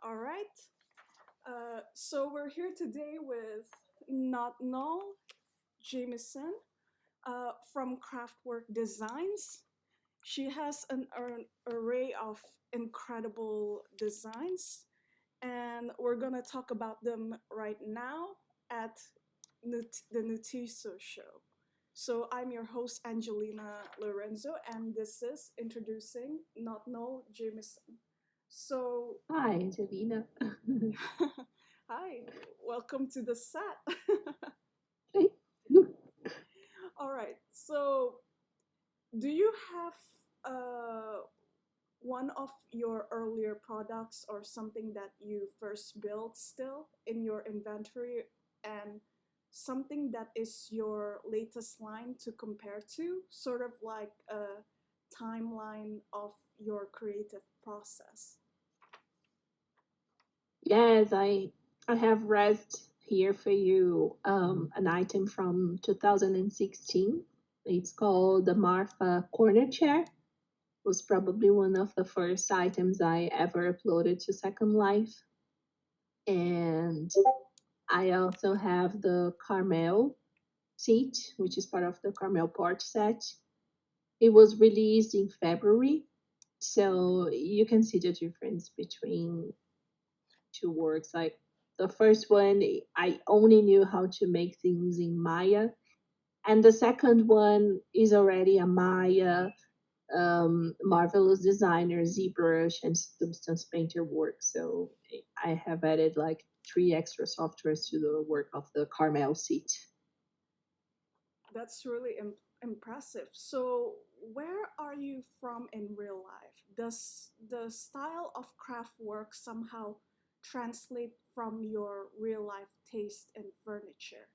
All right. So we're here today with Nodnol, Jameson from Kraftwork Designs. She has an array of incredible designs, and we're gonna talk about them right now at the NUTISO show. So I'm your host Angelina Lorenzo, and this is introducing Nodnol Jameson. So Hi, Angelina. hi, welcome to the set. All right. So, do you have one of your earlier products or something that you first built still in your inventory and something that is your latest line to compare to, sort of like a timeline of your creative process? Yes, I have rest here for you an item from 2016. It's called the Martha corner chair. Was probably one of the first items I ever uploaded to Second Life. And I also have the Carmel seat, which is part of the Carmel porch set. It was released in February, so you can see the difference between two works. Like the first one, I only knew how to make things in Maya, and the second one is already a Maya marvelous designer, ZBrush, and Substance Painter work. So I have added like three extra softwares to the work of the Carmel seat. That's really impressive. So, where are you from in real life? Does the style of craft work somehow translate from your real life taste in furniture?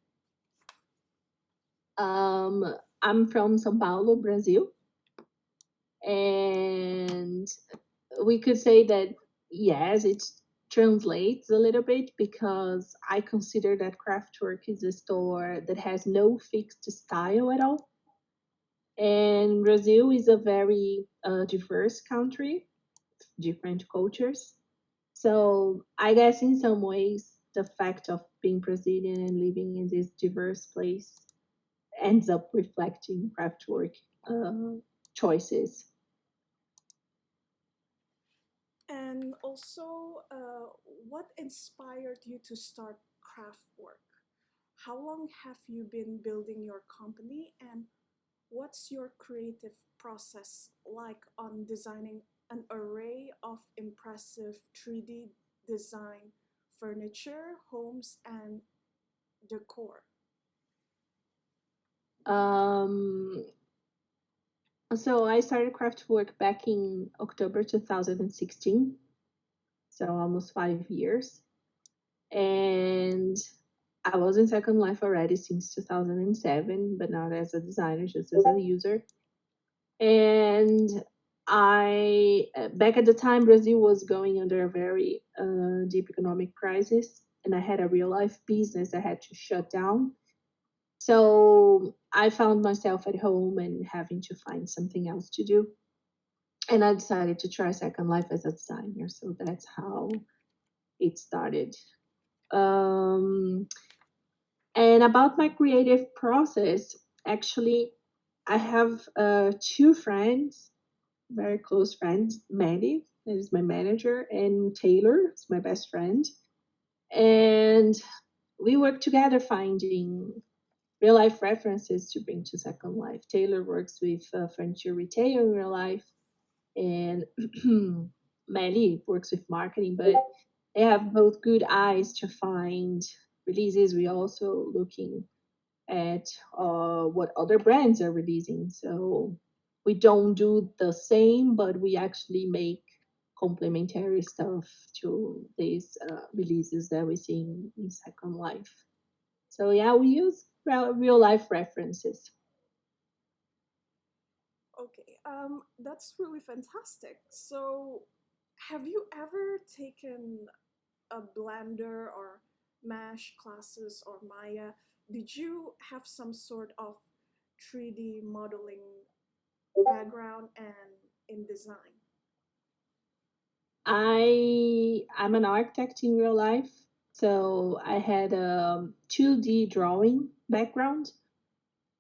Um, I'm from São Paulo, Brazil, and we could say that yes, it translates a little bit because I consider that Kraftwork is a store that has no fixed style at all. And Brazil is a very diverse country, different cultures. So I guess in some ways, the fact of being Brazilian and living in this diverse place ends up reflecting Kraftwork uh, choices. And also, what inspired you to start craft work? How long have you been building your company, and what's your creative process like on designing an array of impressive 3D design furniture, homes, and decor? Um, so I started Kraftwerk back in October 2016, so almost 5 years. And I was in Second Life already since 2007, but not as a designer, just as a user. And I, back at the time, Brazil was going under a very deep economic crisis, and I had a real life business that had to shut down. So I found myself at home and having to find something else to do. And I decided to try Second Life as a designer. So that's how it started. Um, and about my creative process, actually, I have two friends, very close friends, Maddie, that is my manager, and Taylor, is my best friend. And we work together finding real life references to bring to Second Life. Taylor works with furniture retail in real life, and Melly works with marketing, but they have both good eyes to find releases. We also looking at what other brands are releasing. So we don't do the same, but we actually make complementary stuff to these releases that we see in Second Life. So yeah, we use real life references. Okay, that's really fantastic. So, have you ever taken a Blender or Mesh classes or Maya? Did you have some sort of 3D modeling background and in design? I'm an architect in real life, so I had a 2D drawing background.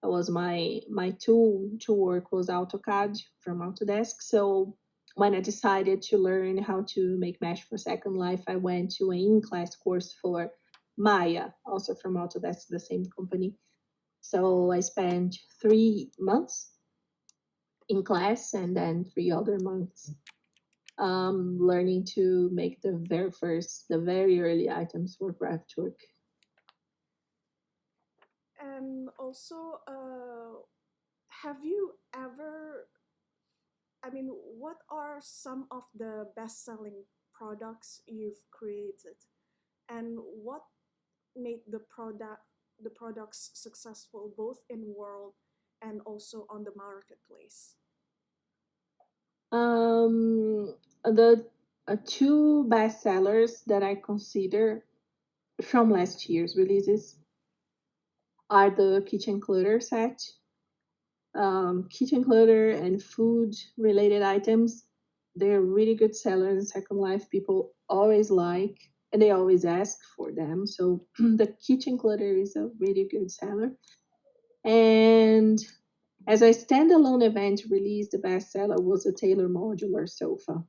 That was my tool to work was AutoCAD from Autodesk. So when I decided to learn how to make mesh for Second Life, I went to an in-class course for Maya, also from Autodesk, the same company. So I spent 3 months in class and then 3 other months learning to make the very early items for Kraftwork. And also, have you ever, I mean, what are some of the best-selling products you've created, and what made the products successful both in world and also on the marketplace? The two bestsellers that I consider from last year's releases are the kitchen clutter set. Kitchen clutter and food related items, they're really good sellers in Second Life. People always like and they always ask for them. So the kitchen clutter is a really good seller. And as a standalone event release, the bestseller was a Taylor modular sofa.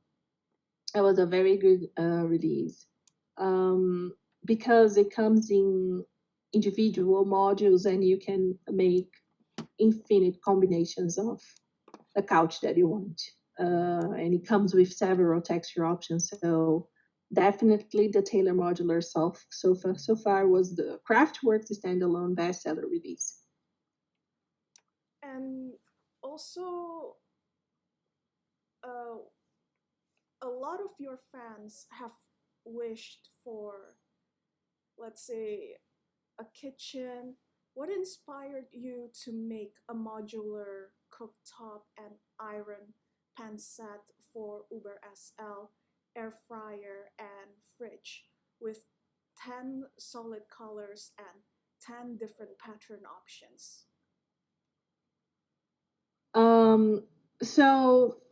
It was a very good release um, because it comes in individual modules and you can make infinite combinations of the couch that you want. And it comes with several texture options. So definitely the Taylor modular sofa so far was the Kraftworks standalone bestseller release. And also, uh, a lot of your fans have wished for, let's say, a kitchen. What inspired you to make a modular cooktop and iron pan set for Uber SL, air fryer, and fridge with 10 solid colors and 10 different pattern options? Um, so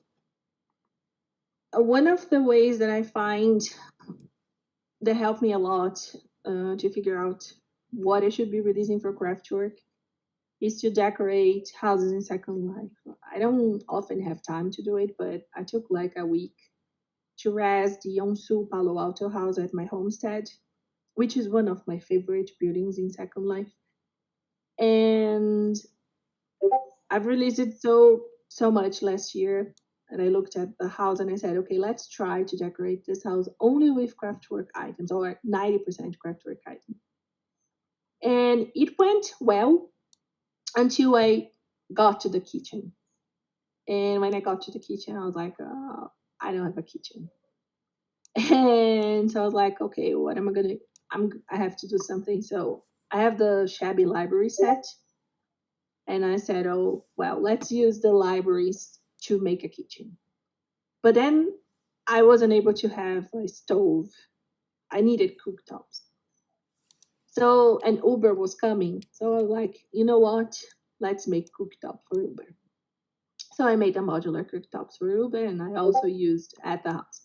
one of the ways that I find that helped me a lot to figure out what I should be releasing for Kraftwerk is to decorate houses in Second Life. I don't often have time to do it, but I took like a week to res the Yonsu Palo Alto house at my homestead, which is one of my favorite buildings in Second Life. And I've released it so much last year. And I looked at the house and I said, okay, let's try to decorate this house only with Kraftwerk items or 90% Kraftwerk items. And it went well until I got to the kitchen. And when I got to the kitchen, I was like, I don't have a kitchen. And so I was like, okay, what am I gonna? I have to do something. So I have the shabby library set, and I said, oh well, let's use the libraries to make a kitchen. But then I wasn't able to have a stove. I needed cooktops. So and Uber was coming, so I was like, you know what? Let's make cooktop for Uber. So I made a modular cooktops for Uber, and I also used at the house.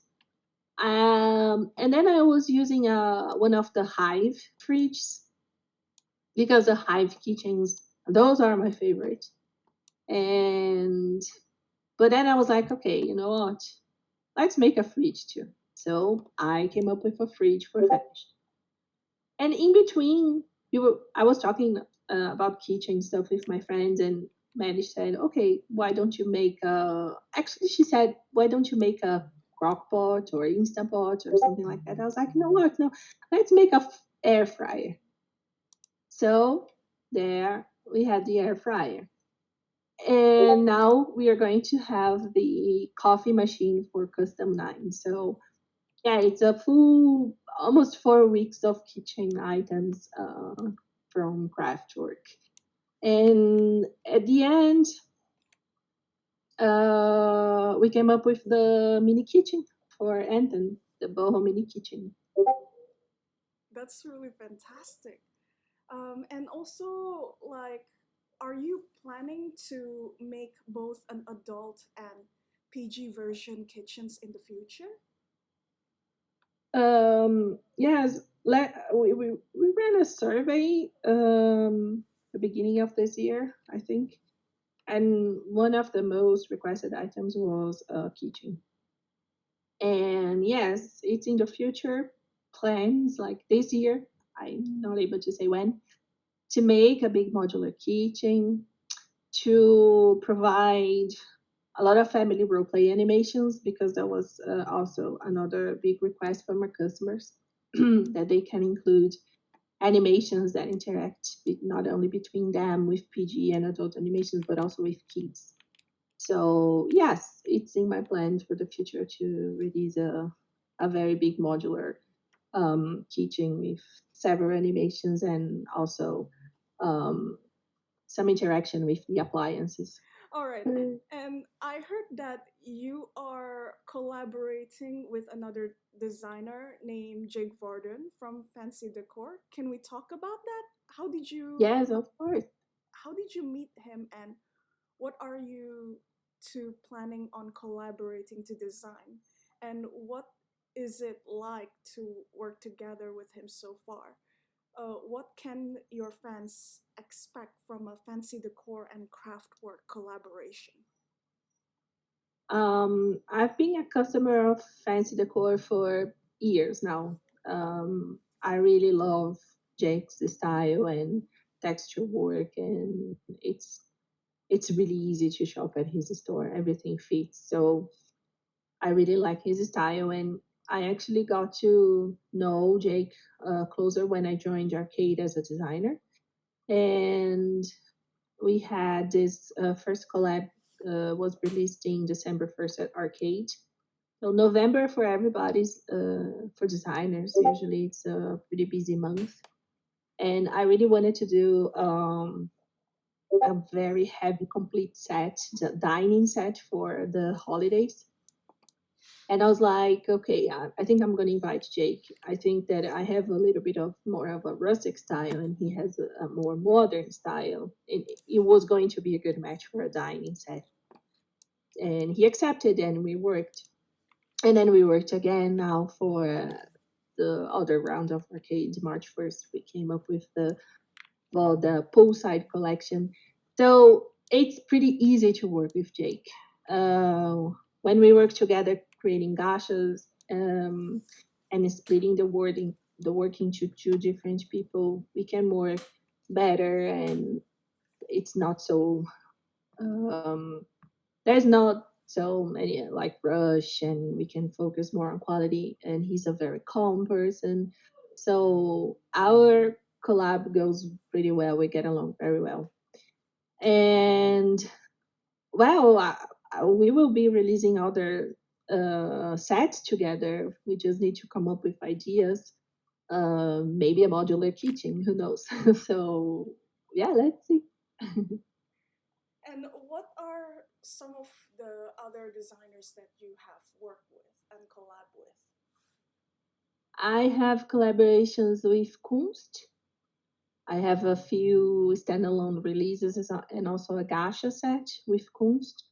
And then I was using one of the Hive fridges because the Hive keychains, those are my favorite. And but then I was like, okay, you know what? Let's make a fridge too. So I came up with a fridge for finished. And in between, I was talking about keychain stuff with my friends, and Maddie said, "Okay, why don't you make a?" Actually, she said, "Why don't you make a crock pot or instant pot or something like that?" I was like, "You know what? No, let's make a air fryer." So there we had the air fryer, and now we are going to have the coffee machine for custom nine. So yeah, it's a full almost 4 weeks of kitchen items from Kraftwork. And at the end, we came up with the mini kitchen for Anton, the boho mini kitchen. That's really fantastic. And also, like, are you planning to make both an adult and PG version kitchens in the future? Yes, we ran a survey the beginning of this year, I think, and one of the most requested items was a keychain. And yes, it's in the future plans like this year. I'm not able to say when to make a big modular keychain to provide a lot of family role play animations because that was also another big request from our customers that they can include animations that interact not only between them with PG and adult animations but also with kids. So yes, it's in my plans for the future to release a very big modular keychain with several animations and also um, some interaction with the appliances. All right. Mm. And I heard that you are collaborating with another designer named Jake Varden from Fancy Decor. Can we talk about that? How did you Yes, of course. how did you meet him, and what are you two planning on collaborating to design? And what is it like to work together with him so far? What can your fans expect from a Fancy Decor and Kraftwork collaboration? I've been a customer of Fancy Decor for years now. I really love Jake's style and texture work, and it's really easy to shop at his store. Everything fits. So I really like his style, and I actually got to know Jake closer when I joined Arcade as a designer. And we had this first collab was released in December 1st at Arcade. So November for everybody's for designers usually it's a pretty busy month, and I really wanted to do a very heavy complete set, the dining set for the holidays. And I was like, okay, I think I'm going to invite Jake. I think that I have a little bit of more of a rustic style, and he has a more modern style. It was going to be a good match for a dining set. And he accepted, and we worked. And then we worked again now for the other round of arcade. March 1st, we came up with the poolside collection. So it's pretty easy to work with Jake. Uh, when we work together, creating gashas and splitting the work into two different people, we can work better, and it's not so um, there's not so many like rush, and we can focus more on quality. And he's a very calm person, so our collab goes pretty well. We get along very well, and well, we will be releasing other sets together. We just need to come up with ideas. Maybe a modular kitchen, who knows? So yeah, let's see. And what are some of the other designers that you have worked with and collab with? I have collaborations with Kunst. I have a few standalone releases and also a gacha set with Kunst.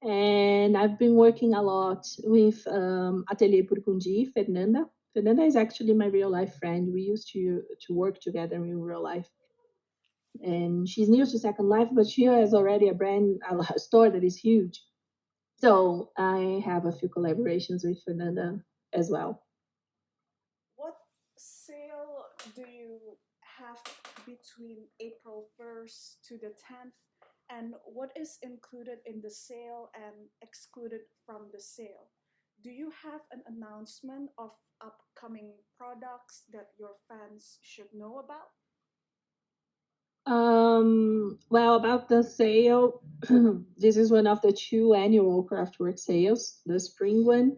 And I've been working a lot with Atelier Burgundy, Fernanda. Fernanda is actually my real life friend. We used to work together in real life. And she's new to Second Life, but she has already a store that is huge. So I have a few collaborations with Fernanda as well. What sale do you have between April 1st to the 10th? And what is included in the sale and excluded from the sale? Do you have an announcement of upcoming products that your fans should know about? Well, about the sale, this is one of the two annual Kraftwork sales, the spring one,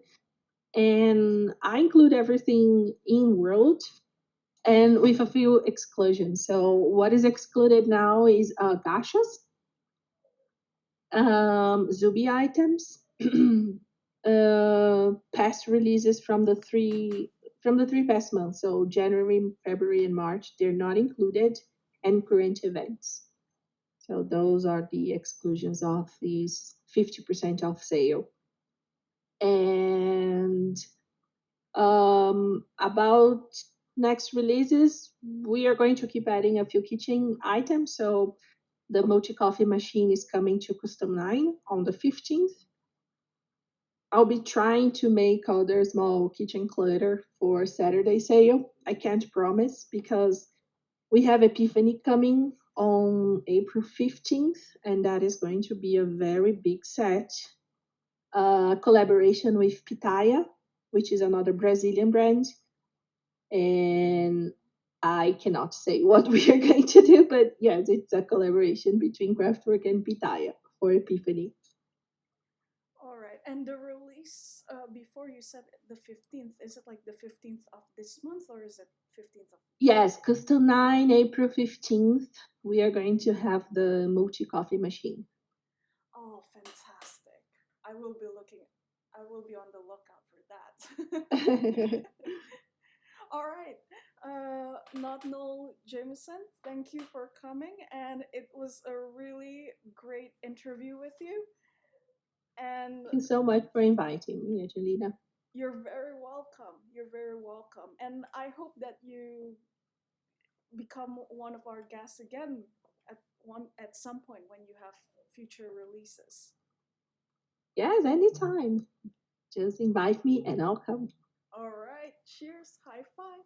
and I include everything in World and with a few exclusions. So, what is excluded now is gashas, Zubi items, past releases from the three past months. So January, February, and March, they're not included, and current events. So those are the exclusions of these 50% off sale. And About next releases, we are going to keep adding a few kitchen items. So the multi coffee machine is coming to Custom 9 on the 15th. I'll be trying to make other small kitchen clutter for Saturday sale. I can't promise because we have Epiphany coming on April 15th, and that is going to be a very big set. Collaboration with Pitaya, which is another Brazilian brand. And I cannot say what we are going to do, but yes, it's a collaboration between Kraftwork and Pitaya for Epiphany. All right. And the release, before you said the 15th, is it like the 15th of this month or is it 15th of? Yes, Custom 9, April 15th, we are going to have the multi coffee machine. Oh, fantastic. I will be looking, I will be on the lookout for that. All right. Nodnol Jameson, thank you for coming. And it was a really great interview with you. And Thank you so much for inviting me, Angelina. you're very welcome. You're very welcome. And I hope that you become one of our guests again at some point when you have future releases. Yes, anytime. Just invite me and I'll come. All right. Cheers. High five.